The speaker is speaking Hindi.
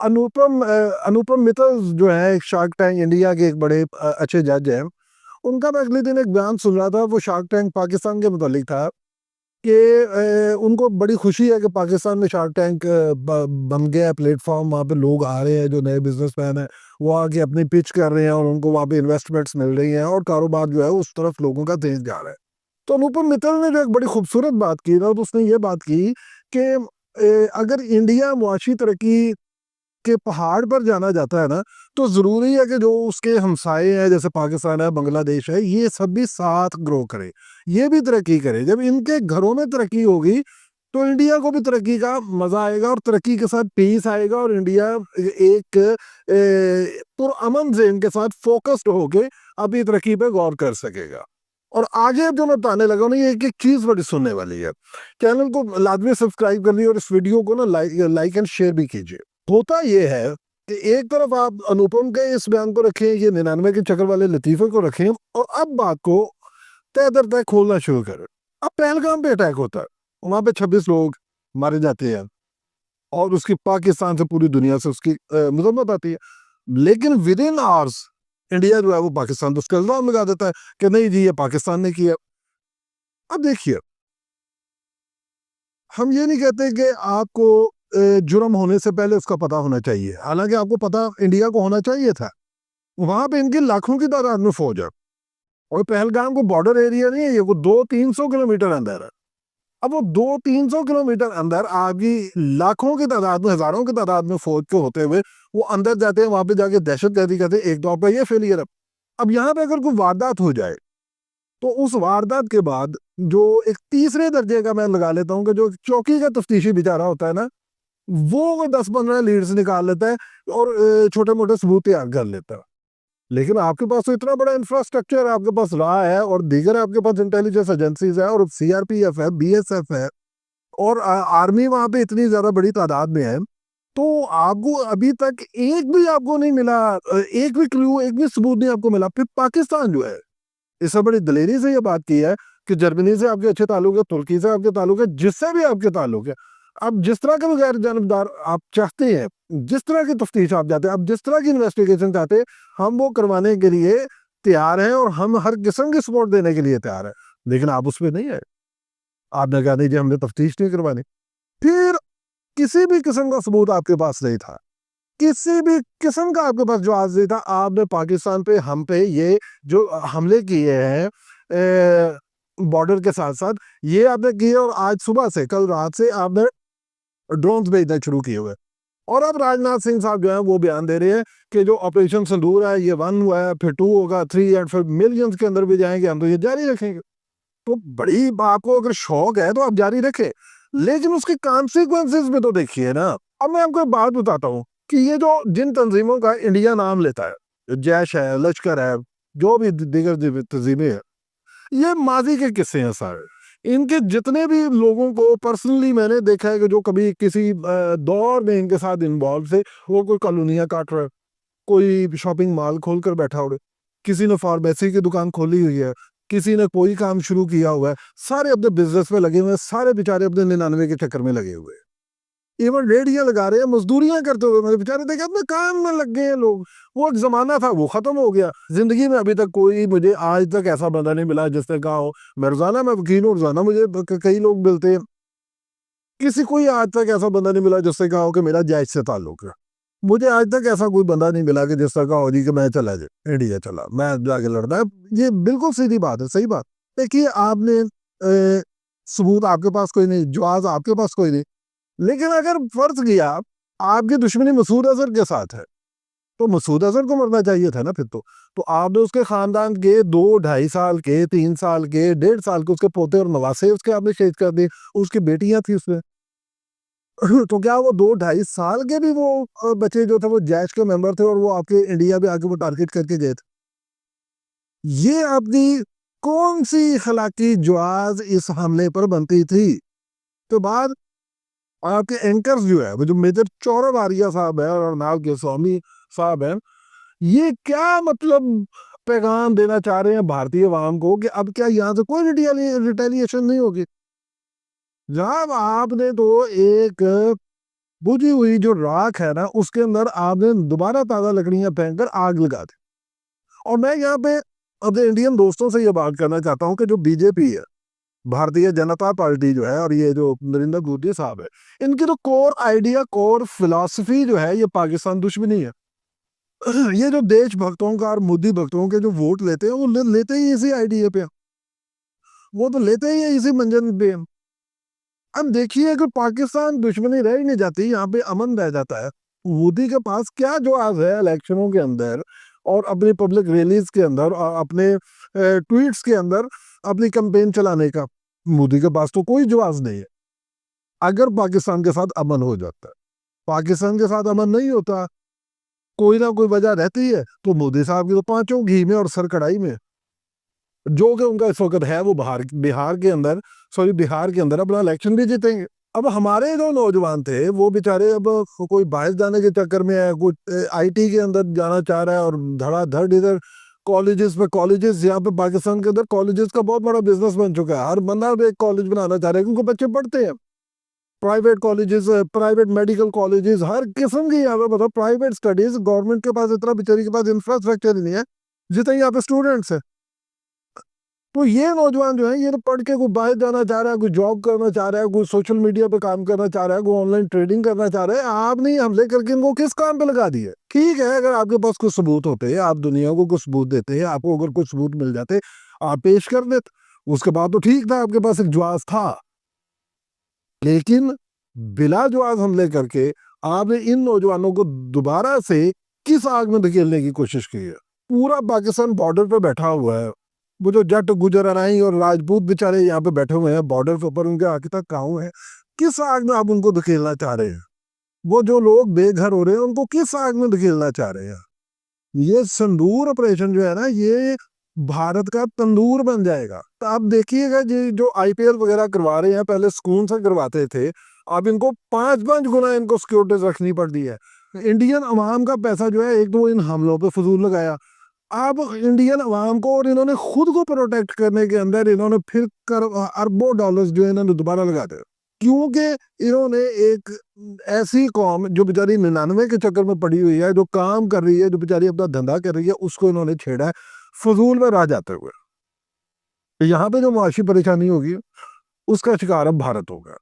अनुपम मित्तल जो है शार्क टैंक इंडिया के एक बड़े अच्छे जज हैं। उनका मैं अगले दिन एक बयान सुन रहा था, वो शार्क टैंक पाकिस्तान के मुतालिक था कि उनको बड़ी खुशी है कि पाकिस्तान में शार्क टैंक बन गया है प्लेटफॉर्म। वहाँ पे लोग आ रहे हैं जो नए बिजनेसमैन हैं, वो आके अपनी पिच कर रहे हैं और उनको वहाँ पे इन्वेस्टमेंट्स मिल रही हैं और कारोबार जो है उस तरफ लोगों का तेज जा रहा है। तो अनुपम मित्तल ने जो एक बड़ी खूबसूरत बात की ना, तो उसने ये बात की कि अगर इंडिया मुआशी तरक्की के पहाड़ पर जाना जाता है ना, तो ज़रूरी है कि जो उसके हमसाये हैं जैसे पाकिस्तान है, बांग्लादेश है, ये सब भी साथ ग्रो करे, ये भी तरक्की करे। जब इनके घरों में तरक्की होगी तो इंडिया को भी तरक्की का मज़ा आएगा और तरक्की के साथ पीस आएगा और इंडिया एक पुरअमन से इनके साथ फोकस्ड होके अपनी तरक्की पे गौर कर सकेगा। और आगे अब जो मैं बताने लगा हूं ना, ये एक चीज़ बड़ी सुनने वाली है। चैनल को लाजमी सब्सक्राइब कर लीजिए और इस वीडियो को ना लाइक एंड शेयर भी कीजिए। होता ये है कि एक तरफ आप अनुपम के इस बयान को रखें, ये 99 के चक्कर वाले लतीफ़े को रखें, और अब बात को तय दर तय खोलना शुरू करें। अब पहलगाम पे अटैक होता है, वहां पे 26 लोग मारे जाते हैं और उसकी पाकिस्तान से पूरी दुनिया से उसकी मजम्मत आती है। लेकिन विद इन आवर्स इंडिया जो है वो पाकिस्तान तो उसका इल्जाम लगा देता है कि नहीं जी ये पाकिस्तान ने किया। अब देखिए, हम ये नहीं कहते कि आपको जुर्म होने से पहले उसका पता होना चाहिए, हालांकि आपको पता इंडिया को होना चाहिए था। वहां पे इनकी लाखों की तादाद में फौज है और पहलगाम को बॉर्डर एरिया नहीं है, ये वो 200-300 किलोमीटर अंदर है। अब वो 200-300 किलोमीटर अंदर आपकी लाखों की तादाद में, हजारों की तादाद में फौज के होते हुए वो अंदर जाते हैं, वहां पे जाके दहशत गर्दी करते हैं। एक तो आपका ये फेलियर है। अब यहाँ पे अगर कोई वारदात हो जाए तो उस वारदात के बाद जो एक तीसरे दर्जे का मैं लगा लेता हूँ कि जो चौकी का तफ्तीशी बेचारा होता है ना, वो 10-15 लीड्स निकाल लेता है और छोटे मोटे सबूत तैयार कर लेता है। लेकिन आपके पास तो इतना बड़ा इंफ्रास्ट्रक्चर है, आपके पास रहा है और दीगर आपके पास इंटेलिजेंस एजेंसीज है और सीआरपीएफ है, बीएसएफ है और आर्मी वहां पे इतनी ज्यादा बड़ी तादाद में है। तो आपको अभी तक एक भी आपको नहीं मिला, एक भी क्लू, एक भी सबूत नहीं आपको मिला। फिर पाकिस्तान जो है इससे बड़ी दलेरी से ये बात की है कि जर्मनी से आपके अच्छे ताल्लुक है, तुर्की से आपके ताल्लुक है, जिससे भी आपके ताल्लुक है, अब जिस तरह के भी गैर जानबदार आप चाहते हैं, जिस तरह की तफ्तीश आप चाहते हैं, आप जिस तरह की इन्वेस्टिगेशन चाहते हैं, हम वो करवाने के लिए तैयार हैं और हम हर किस्म की सपोर्ट देने के लिए तैयार है। लेकिन आप उस पर नहीं है, आपने कहा नहीं जी हमने तफ्तीश नहीं करवानी। फिर किसी भी किस्म का सबूत आपके पास नहीं था, किसी भी किस्म का आपके पास जवाब नहीं था। आपने पाकिस्तान पे, हम पे ये जो हमले किए हैं बॉर्डर के साथ साथ, ये आपने किए और आज सुबह से, कल रात से आपने ड्रोन्स भेजना शुरू किए हुए। और अब राजनाथ सिंह साहब जो है वो बयान दे रहे हैं कि जो ऑपरेशन सिंदूर है ये 1 हुआ है, फिर 2 होगा, 3 एंड फिर मिलियंस के अंदर भी जाएंगे, हम तो ये जारी रखेंगे। तो बड़ी आपको अगर शौक है तो आप जारी रखें, लेकिन उसके कॉन्सिक्वेंसेस भी तो देखिए ना। अब मैं आपको एक बात बताता हूँ कि ये जो जिन तंजीमों का इंडिया नाम लेता है, जैश है, लश्कर है, जो भी दीगर तंजीमें हैं, ये माजी के किस्से हैं सारे। इनके जितने भी लोगों को पर्सनली मैंने देखा है कि जो कभी किसी दौर में इनके साथ इन्वॉल्व थे, वो कोई कॉलोनियाँ काट रहा है, कोई शॉपिंग मॉल खोल कर बैठा हो, किसी ने फार्मेसी की दुकान खोली हुई है, किसी ने कोई काम शुरू किया हुआ है, सारे अपने बिजनेस में लगे हुए हैं, सारे बेचारे अपने 99 के चक्कर में लगे हुए हैं। इवन रेडियां लगा रहे हैं, मजदूरियां करते हुए मेरे बेचारे देखे अपने काम में लग गए हैं लोग। वो एक जमाना था वो खत्म हो गया। जिंदगी में अभी तक कोई, मुझे आज तक ऐसा बंदा नहीं मिला जिसने कहा हो मैं रोजाना, मैं वकील हूँ रोजाना मुझे कई लोग मिलते हैं, किसी कोई आज तक ऐसा बंदा नहीं मिला जिसने कहा हो कि मेरा जैज से ताल्लुक है। मुझे आज तक ऐसा कोई बंदा नहीं मिला कि जिसने कहा हो जी कि मैं चला जाए इंडिया चला, मैं जाके लड़ना है। ये बिल्कुल सीधी बात है, सही बात। देखिए आपने सबूत आपके पास कोई नहीं, जवाब आपके पास कोई नहीं, लेकिन अगर फर्ज किया आपकी दुश्मनी मसूद अजहर के साथ है, तो मसूद अजहर को मरना चाहिए था ना फिर तो आपने उसके खानदान के 2-2.5 साल के, 3 साल के, 1.5 साल के उसके पोते और नवासे उसके आपने शहीद कर दिए। उसकी बेटियां थी उसमें तो क्या वो 2-2.5 साल के भी वो बच्चे जो थे वो जैश के मेंबर थे और वो आपके इंडिया पे आके वो टारगेट करके गए थे? ये आपकी कौन सी अखलाकी जवाज इस हमले पर बनती थी? तो बाद आपके एंकर्स जो है वो जो मेजर चौरव आर्या साहब है और अर्नाब गोस्वामी साहब हैं, ये क्या मतलब पैगाम देना चाह रहे हैं भारतीय अवाम को कि अब क्या यहाँ से कोई रिटेलिएशन नहीं होगी? जनाब आपने तो एक बुझी हुई जो राख है ना, उसके अंदर आपने दोबारा ताज़ा लकड़ियां फेंक कर आग लगा दी। और मैं यहाँ पे अपने इंडियन दोस्तों से ये बात करना चाहता हूँ कि जो बीजेपी है, भारतीय जनता पार्टी जो है, और ये जो नरेंद्र मोदी साहब है, इनकी तो कोर आइडिया, कोर फिलॉसफी जो है, ये पाकिस्तान दुश्मनी है। ये जो देशभक्तों का और मोदी भक्तों के जो वोट लेते हैं, वो लेते ही इसी आइडिया पे हैं। वो तो लेते ही है इसी मंजन पे हैं। अब देखिए, अगर पाकिस्तान दुश्मनी रह ही नहीं जाती, यहाँ पे अमन रह जाता है। मोदी के पास क्या जवाब है इलेक्शनों के अंदर और अपनी पब्लिक रैलीज के अंदर और अपने ट्वीट्स के अंदर अपनी कैंपेन चलाने का? मोदी के पास तो कोई जवाब नहीं है। अगर पाकिस्तान के साथ अमन हो जाता है, पाकिस्तान के साथ अमन नहीं होता, कोई ना कोई वजह रहती है, तो मोदी साहब की तो पांचों घी में और सर कढ़ाई में। जो कि उनका इस वक्त है, वो बिहार के अंदर, सॉरी बिहार के अंदर अपना इलेक्शन भी जीतेंगे। अब हमारे जो नौजवान थे, वो बेचारे अब कोई बाहर जाने के चक्कर में है, कोई आईटी के अंदर जाना चाह रहा है, और धड़ाधड़ इधर कॉलेजेस पे कॉलेजेस, यहाँ पे पाकिस्तान के अंदर कॉलेजेस का बहुत बड़ा बिजनेस बन चुका है। हर बंदा एक कॉलेज बनाना चाह रहा है, क्योंकि बच्चे पढ़ते हैं। Private colleges, private medical colleges, हर किस्म की यहाँ पे, मतलब प्राइवेट स्टडीज। गवर्नमेंट के पास इतना, बेचारी के पास इंफ्रास्ट्रक्चर ही नहीं है जितना यहाँ पे स्टूडेंट्स है। तो ये नौजवान जो है, ये तो पढ़ के कोई बाहर जाना चाह रहा है, कोई जॉब करना चाह रहा है, कोई सोशल मीडिया पे काम करना चाह रहा है, कोई ऑनलाइन ट्रेडिंग करना चाह रहा है। आपने हमले करके इनको किस काम पे लगा दिए? ठीक है, अगर आपके पास कुछ सबूत होते, आप दुनिया को कुछ सबूत देते हैं, आपको अगर कुछ सबूत मिल जाते, आप पेश कर देते, उसके बाद तो ठीक था, आपके पास एक जवाब था। लेकिन बिला जवाब हमले करके आपने इन नौजवानों को दोबारा से किस आग में धकेलने की कोशिश की है? पूरा पाकिस्तान बॉर्डर पे बैठा हुआ है। वो जो जट गुजराई और राजपूत बेचारे यहाँ पे बैठे हुए हैं बॉर्डर के ऊपर, उनके आगे तक गाँव है, किस आग में आप उनको धकेलना चाह रहे हैं? वो जो लोग बेघर हो रहे हैं, उनको किस आग में धकेलना चाह रहे हैं? ये संदूर ऑपरेशन जो है ना, ये भारत का तंदूर बन जाएगा। तो आप देखिएगा, ये जो आईपीएल वगैरह करवा रहे हैं, पहले सुकून से करवाते थे, अब इनको 5-5 गुना इनको सिक्योरिटीज रखनी पड़ती है। इंडियन अवाम का पैसा जो है, एक तो इन हमलों पे फजूल लगाया, अब इंडियन अवाम को और इन्होंने खुद को प्रोटेक्ट करने के अंदर इन्होंने फिर कर अरबों डॉलर्स जो है इन्होंने दोबारा लगा दिए। क्योंकि इन्होंने एक ऐसी कौम जो बेचारी 99 के चक्कर में पड़ी हुई है, जो काम कर रही है, जो बेचारी अपना धंधा कर रही है, उसको इन्होंने छेड़ा है फजूल में राह जाते हुए। यहाँ पे जो मुआशी परेशानी होगी, उसका शिकार अब भारत होगा।